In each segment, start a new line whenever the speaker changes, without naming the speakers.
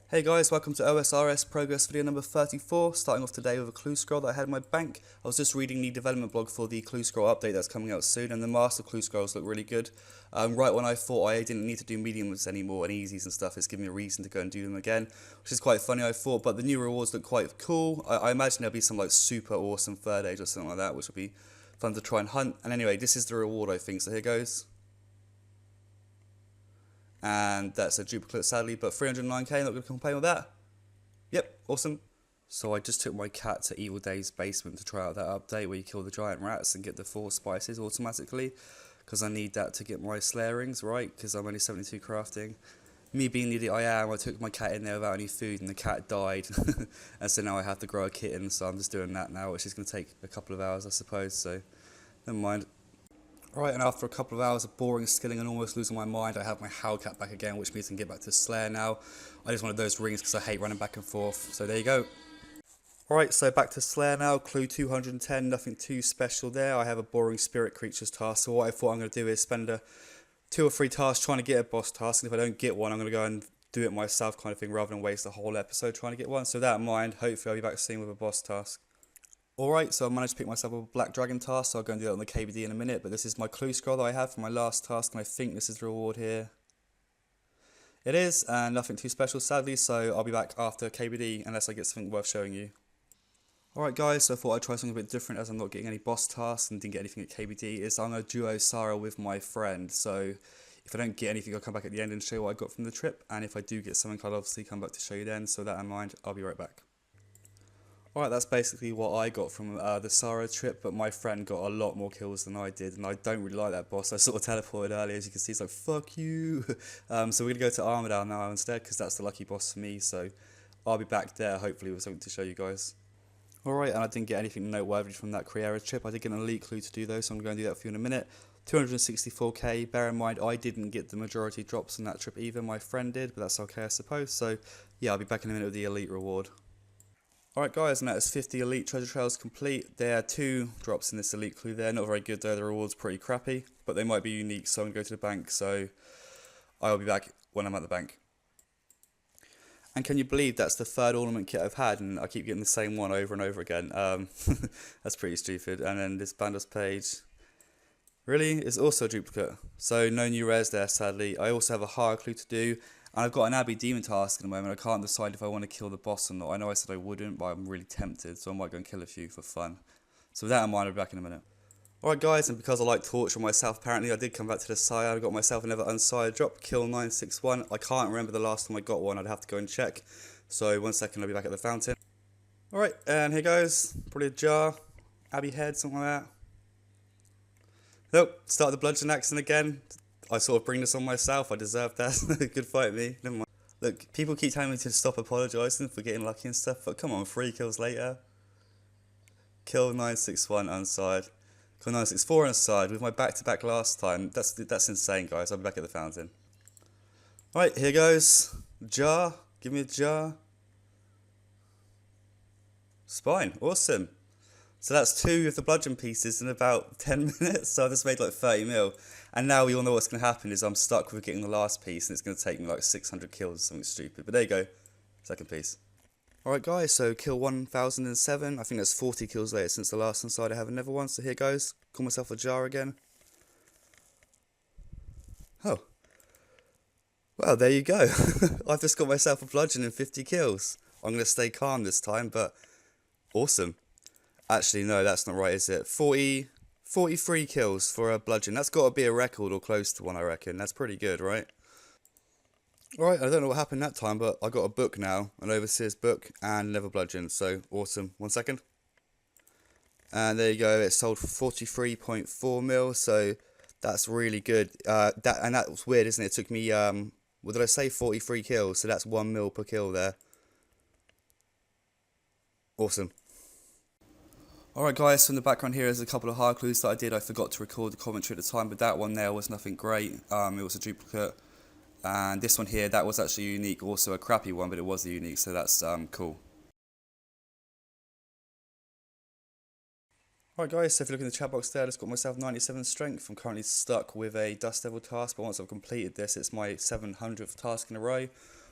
Hey guys, welcome to Osrs progress video number 34, starting off today with a clue scroll that I had in my bank. I was just reading the development blog for the clue scroll update that's coming out soon, and the master clue scrolls look really good. Right when I thought I didn't need to do mediums anymore and easies and stuff, it's given me a reason to go and do them again, which is quite funny I thought, but the new rewards look quite cool. I imagine there'll be some like super awesome third age or something like that, which will be fun to try and hunt. And anyway, this is the reward I think, so here goes. And that's a duplicate sadly, but 309k, not going to complain with that. Yep, awesome. So I just took my cat to Evil Days basement to try out that update where you kill the giant rats and get the 4 spices automatically, because I need that to get my Slayer rings, right, because I'm only 72 crafting. Me being the idiot I am, I took my cat in there without any food and the cat died, and so now I have to grow a kitten, so I'm just doing that now, which is going to take a couple of hours I suppose, so never mind. Right, and after a couple of hours of boring skilling and almost losing my mind, I have my Howlcat back again, which means I can get back to Slayer now. I just wanted those rings because I hate running back and forth, so there you go. Alright, so back to Slayer now, clue 210, nothing too special there. I have a boring spirit creatures task, so what I thought I'm going to do is spend 2 or 3 tasks trying to get a boss task, and if I don't get one, I'm going to go and do it myself kind of thing, rather than waste the whole episode trying to get one. So with that in mind, hopefully I'll be back soon with a boss task. Alright, so I managed to pick myself a black dragon task, so I'll go and do that on the KBD in a minute, but this is my clue scroll that I have for my last task, and I think this is the reward here. It is, and nothing too special sadly, so I'll be back after KBD unless I get something worth showing you. Alright guys, so I thought I'd try something a bit different as I'm not getting any boss tasks and didn't get anything at KBD, is I'm going to duo Sarah with my friend, so if I don't get anything I'll come back at the end and show you what I got from the trip, and if I do get something I'll obviously come back to show you then, so with that in mind, I'll be right back. Alright, that's basically what I got from the Sarah trip, but my friend got a lot more kills than I did, and I don't really like that boss. I sort of teleported earlier, as you can see, it's like, fuck you! So we're going to go to Armadale now instead, because that's the lucky boss for me, so I'll be back there, hopefully, with something to show you guys. Alright, and I didn't get anything noteworthy from that Creera trip. I did get an elite clue to do though, so I'm going to do that for you in a minute. 264k, bear in mind, I didn't get the majority drops on that trip either, my friend did, but that's okay I suppose, so yeah, I'll be back in a minute with the elite reward. Alright guys, and that is 50 elite treasure trails complete. There are 2 drops in this elite clue there, not very good though, the reward's pretty crappy, but they might be unique, so I'm going to go to the bank, so I'll be back when I'm at the bank. And can you believe that's the 3rd ornament kit I've had, and I keep getting the same one over and over again. That's pretty stupid. And then this Bandos page, really, is also a duplicate, so no new rares there sadly. I also have a hard clue to do. And I've got an Abbey Demon task at the moment. I can't decide if I want to kill the boss or not. I know I said I wouldn't, but I'm really tempted, so I might go and kill a few for fun. So with that in mind, I'll be back in a minute. Alright guys, and because I like torture myself, apparently I did come back to the side. I got myself another Unsired drop, kill 961. I can't remember the last time I got one, I'd have to go and check. So 1 second, I'll be back at the fountain. Alright, and here goes. Probably a jar, Abbey head, something like that. Nope, start the bludgeon accent again. I sort of bring this on myself, I deserve that. Good fight me, never mind. Look, people keep telling me to stop apologising for getting lucky and stuff, but come on, 3 kills later. Kill 961 Unsired. Kill 964 Unsired with my back-to-back last time. That's insane guys, I'll be back at the fountain. Right, here goes. Jar, give me a jar. Spine, awesome. So that's 2 of the bludgeon pieces in about 10 minutes, so I just made like 30 mil. And now we all know what's going to happen is I'm stuck with getting the last piece, and it's going to take me like 600 kills or something stupid. But there you go, 2nd piece. Alright guys, so kill 1007, I think that's 40 kills later since the last Unsired. I have another one, so here goes. Call myself a jar again. Oh. Well, there you go. I've just got myself a bludgeon and 50 kills. I'm going to stay calm this time, but awesome. Actually, no, that's not right, is it? 43 kills for a bludgeon. That's got to be a record or close to one, I reckon. That's pretty good, right? Alright, I don't know what happened that time, but I got a book now. An Overseer's book and another bludgeon. So, awesome. 1 second. And there you go. It sold for 43.4 mil. So, that's really good. That was weird, isn't it? It took me, what did I say? 43 kills. So, that's 1 mil per kill there. Awesome. Alright guys, so in the background here is a couple of hard clues that I did. I forgot to record the commentary at the time, but that one there was nothing great. It was a duplicate. And this one here, that was actually unique, also a crappy one, but it was a unique, so that's cool. Alright guys, so if you look in the chat box there, I just got myself 97 strength. I'm currently stuck with a Dust Devil task, but once I've completed this, it's my 700th task in a row.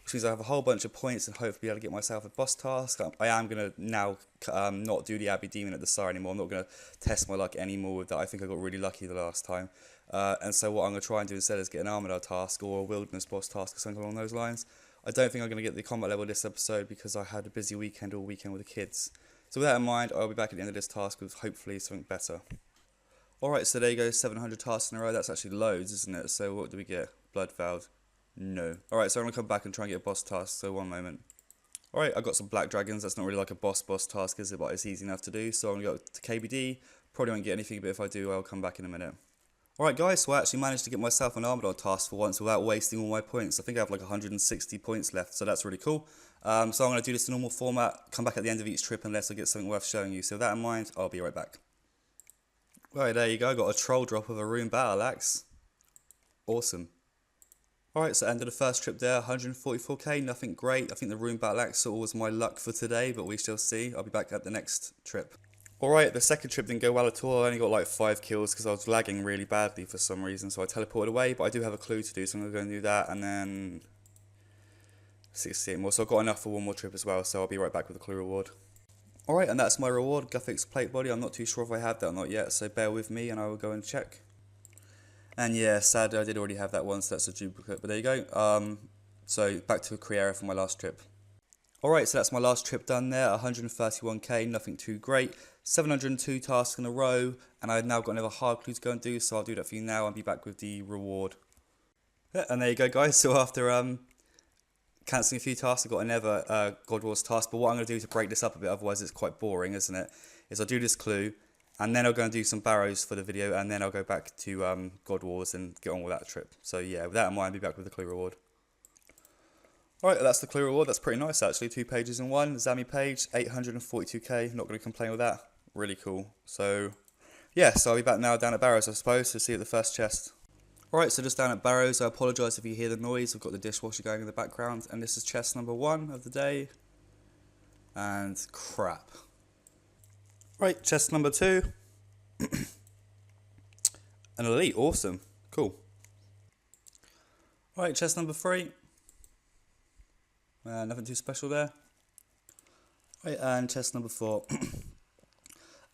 which means I have a whole bunch of points and hopefully be able to get myself a boss task. I am going to now not do the Abbey Demon at the start anymore. I'm not going to test my luck anymore with that. I think I got really lucky the last time. And so what I'm going to try and do instead is get an Armadale task or a Wilderness boss task or something along those lines. I don't think I'm going to get the combat level this episode because I had a busy weekend all weekend with the kids. So with that in mind, I'll be back at the end of this task with hopefully something better. Alright, so there you go, 700 tasks in a row. That's actually loads, isn't it? So what do we get? Blood Valve. No. Alright, so I'm going to come back and try and get a boss task, so one moment. Alright, I've got some black dragons. That's not really like a boss task, is it? But it's easy enough to do. So I'm going to go to KBD. Probably won't get anything, but if I do, I'll come back in a minute. Alright guys, so I actually managed to get myself an Armadale task for once without wasting all my points. I think I have like 160 points left, so that's really cool. So I'm going to do this in normal format, come back at the end of each trip unless I get something worth showing you. So with that in mind, I'll be right back. Right, there you go, got a troll drop of a rune battle axe. Awesome. Alright, so end of the first trip there, 144k, nothing great. I think the rune battle axe sort of was my luck for today, but we shall see. I'll be back at the next trip. Alright, the second trip didn't go well at all. I only got like 5 kills because I was lagging really badly for some reason, so I teleported away, but I do have a clue to do, so I'm going to go and do that, and then 68 more. So I've got enough for one more trip as well, so I'll be right back with the clue reward. Alright, and that's my reward, Guthix Plate Body. I'm not too sure if I have that or not yet, so bear with me and I will go and check. And yeah, sadly I did already have that one, so that's a duplicate, but there you go. So back to Creera for my last trip. Alright, so that's my last trip done there, 131k, nothing too great. 702 tasks in a row, and I've now got another hard clue to go and do, so I'll do that for you now and be back with the reward. Yeah, and there you go guys, so after cancelling a few tasks, I've got another God Wars task, but what I'm going to do to break this up a bit, otherwise it's quite boring, isn't it, is I'll do this clue, and then I'll go and do some Barrows for the video, and then I'll go back to God Wars and get on with that trip. So yeah, with that in mind, I'll be back with the clue reward. Alright, that's the clue reward. That's pretty nice actually. 2 pages in one. Zammy page, 842k. Not going to complain with that. Really cool. So, yeah, so I'll be back now down at Barrows, I suppose, to see at the first chest. Alright, so just down at Barrows, I apologise if you hear the noise. I've got the dishwasher going in the background. And this is chest number 1 of the day. And crap. Right, chest number 2. An elite, awesome. Cool. Alright, chest number 3. Nothing too special there. Right, and chest number 4.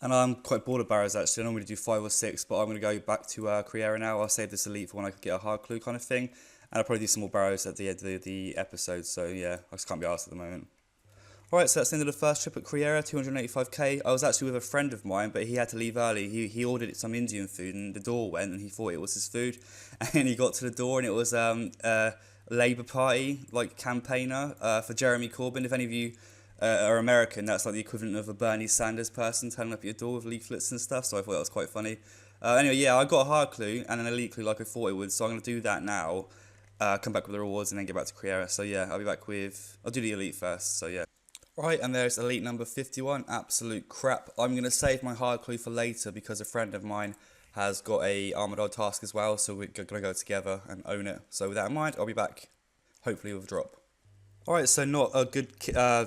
And I'm quite bored of Barrows actually. I normally do 5 or 6, but I'm going to go back to Creera now. I'll save this elite for when I can get a hard clue kind of thing. And I'll probably do some more Barrows at the end of the episode. So yeah, I just can't be arsed at the moment. Alright, so that's the end of the first trip at Creera, 285k. I was actually with a friend of mine, but he had to leave early. He ordered some Indian food and the door went and he thought it was his food. And he got to the door and it was Labour Party like campaigner for Jeremy Corbyn. If any of you are American, that's like the equivalent of a Bernie Sanders person turning up at your door with leaflets and stuff, so I thought that was quite funny. Anyway, yeah, I got a hard clue and an elite clue like I thought it would, so I'm going to do that now, come back with the rewards and then get back to Creera. So yeah, I'll be back with, I'll do the elite first, so yeah. Right, and there's elite number 51, absolute crap. I'm going to save my hard clue for later because a friend of mine has got a Armadale task as well, so we're going to go together and own it. So with that in mind, I'll be back, hopefully with a drop. Alright, so not a good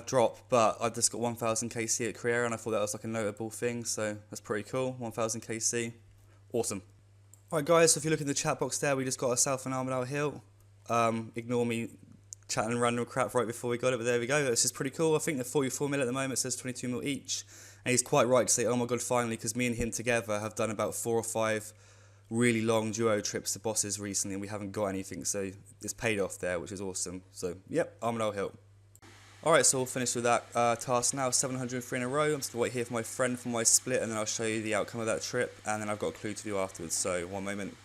drop, but I just got 1000 KC at Creera and I thought that was like a notable thing, so that's pretty cool, 1000 KC, awesome. Alright guys, so if you look in the chat box there, we just got ourselves an Armadale Hilt. Ignore me chatting random crap right before we got it, but there we go. This is pretty cool. I think they're 44 mil at the moment. It says 22 mil each, and he's quite right to say, oh my god, finally, because me and him together have done about 4 or 5 really long duo trips to bosses recently, and we haven't got anything, so it's paid off there, which is awesome. So yep, Armadale Hilt. Alright, so we'll finish with that task now, 703 in a row. I'm just going to wait here for my friend for my split, and then I'll show you the outcome of that trip, and then I've got a clue to do afterwards, so one moment.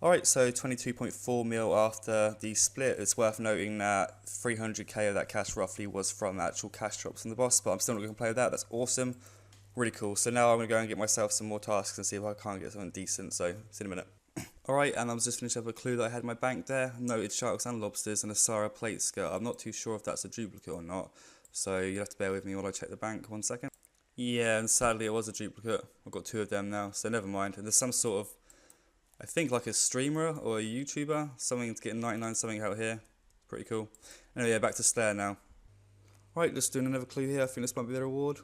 Alright, so 22.4 mil after the split. It's worth noting that 300k of that cash roughly was from actual cash drops from the boss, but I'm still not going to play with that. That's awesome. Really cool. So now I'm going to go and get myself some more tasks and see if I can't get something decent, so see in a minute. Alright, and I'm just finishing up a clue that I had in my bank there. Noted sharks and lobsters and a Sarah plate skirt. I'm not too sure if that's a duplicate or not, so you'll have to bear with me while I check the bank. 1 second. Yeah, and sadly it was a duplicate. I've got 2 of them now, so never mind. And there's some sort of, I think like a streamer or a YouTuber, something's getting 99 something out here. Pretty cool. Anyway, yeah, back to Slayer now. Right, just doing another clue here. I think this might be the reward.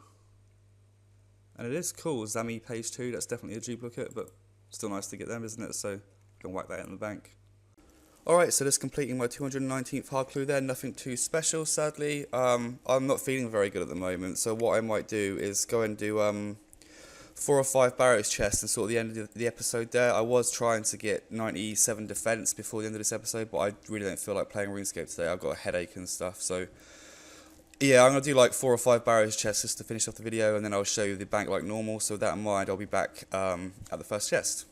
And it is cool. Zammy page 2, that's definitely a duplicate, but still nice to get them, isn't it? So, can whack that in the bank. Alright, so just completing my 219th hard clue there, nothing too special sadly. I'm not feeling very good at the moment, so what I might do is go and do 4 or 5 Barrows chests and sort of the end of the episode there. I was trying to get 97 defense before the end of this episode, but I really don't feel like playing RuneScape today. I've got a headache and stuff, so yeah, I'm going to do like 4 or 5 Barrows chests just to finish off the video, and then I'll show you the bank like normal. So with that in mind, I'll be back at the first chest.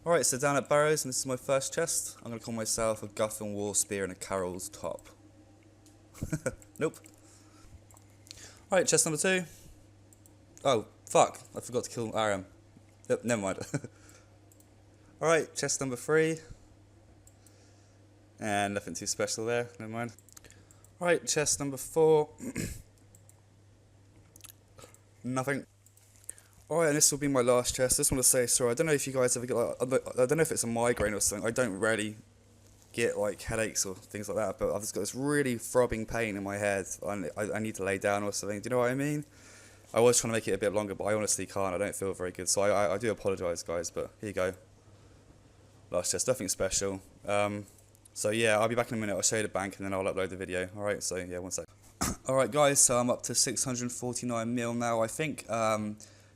Alright, so down at Barrows, and this is my first chest. I'm going to call myself a Guthorn War Spear and a Carol's Top. Nope. Alright, chest number 2. Oh, fuck, I forgot to kill Aram. Yep, never mind. Alright, chest number 3. And nothing too special there, never mind. Alright, chest number 4. Nothing. Alright, and this will be my last chest. I just want to say, sorry, I don't know if you guys ever get like, I don't know if it's a migraine or something. I don't really get like headaches or things like that, but I've just got this really throbbing pain in my head. I need to lay down or something. Do you know what I mean? I was trying to make it a bit longer, but I honestly can't. I don't feel very good, so I do apologise, guys, but here you go. Last chest, nothing special. So yeah, I'll be back in a minute. I'll show you the bank and then I'll upload the video. Alright, so yeah, one sec. Alright guys, so I'm up to 649 mil now. I think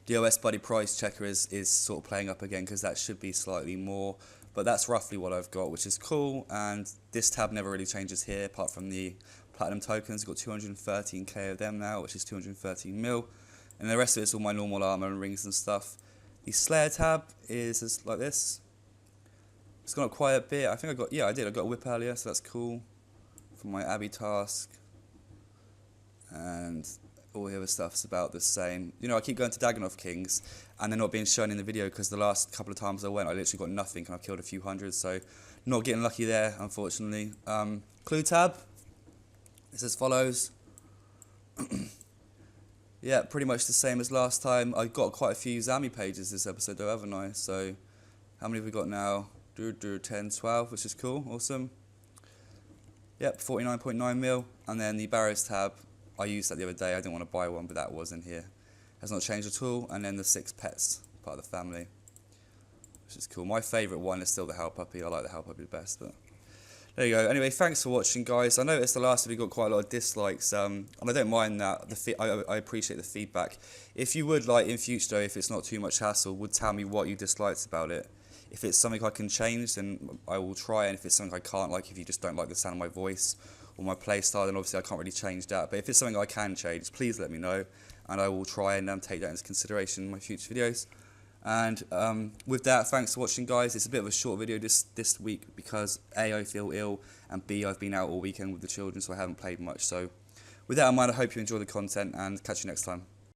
the OS Buddy price checker is sort of playing up again because that should be slightly more. But that's roughly what I've got, which is cool. And this tab never really changes here apart from the platinum tokens. I've got 213k of them now, which is 213 mil. And the rest of it's all my normal armor and rings and stuff. The Slayer tab is just like this. It's gone up quite a bit. I think I got, yeah, I did. I got a whip earlier, so that's cool. For my Abbey task. And all the other stuff's about the same. You know, I keep going to Dagannoth Kings, and they're not being shown in the video because the last couple of times I went, I literally got nothing, and I've killed a few hundred, so not getting lucky there, unfortunately. Clue tab. It's as follows. Yeah, pretty much the same as last time. I got quite a few Zami pages this episode though, haven't I? So, how many have we got now? 10, 12, which is cool, awesome. Yep, 49.9 mil. And then the Barrows tab, I used that the other day. I didn't want to buy one, but that was in here. Has not changed at all. And then the 6 pets, part of the family, which is cool. My favourite one is still the Howl Puppy. I like the Howl Puppy the best, but there you go. Anyway, thanks for watching, guys. I noticed the last video got quite a lot of dislikes, and I don't mind that. I appreciate the feedback. If you would, like, in future, if it's not too much hassle, would tell me what you disliked about it. If it's something I can change, then I will try, and if it's something I can't, like if you just don't like the sound of my voice or my playstyle, then obviously I can't really change that. But if it's something I can change, please let me know, and I will try and take that into consideration in my future videos. And with that, thanks for watching, guys. It's a bit of a short video this week because A, I feel ill, and B, I've been out all weekend with the children, so I haven't played much. So with that in mind, I hope you enjoy the content, and catch you next time.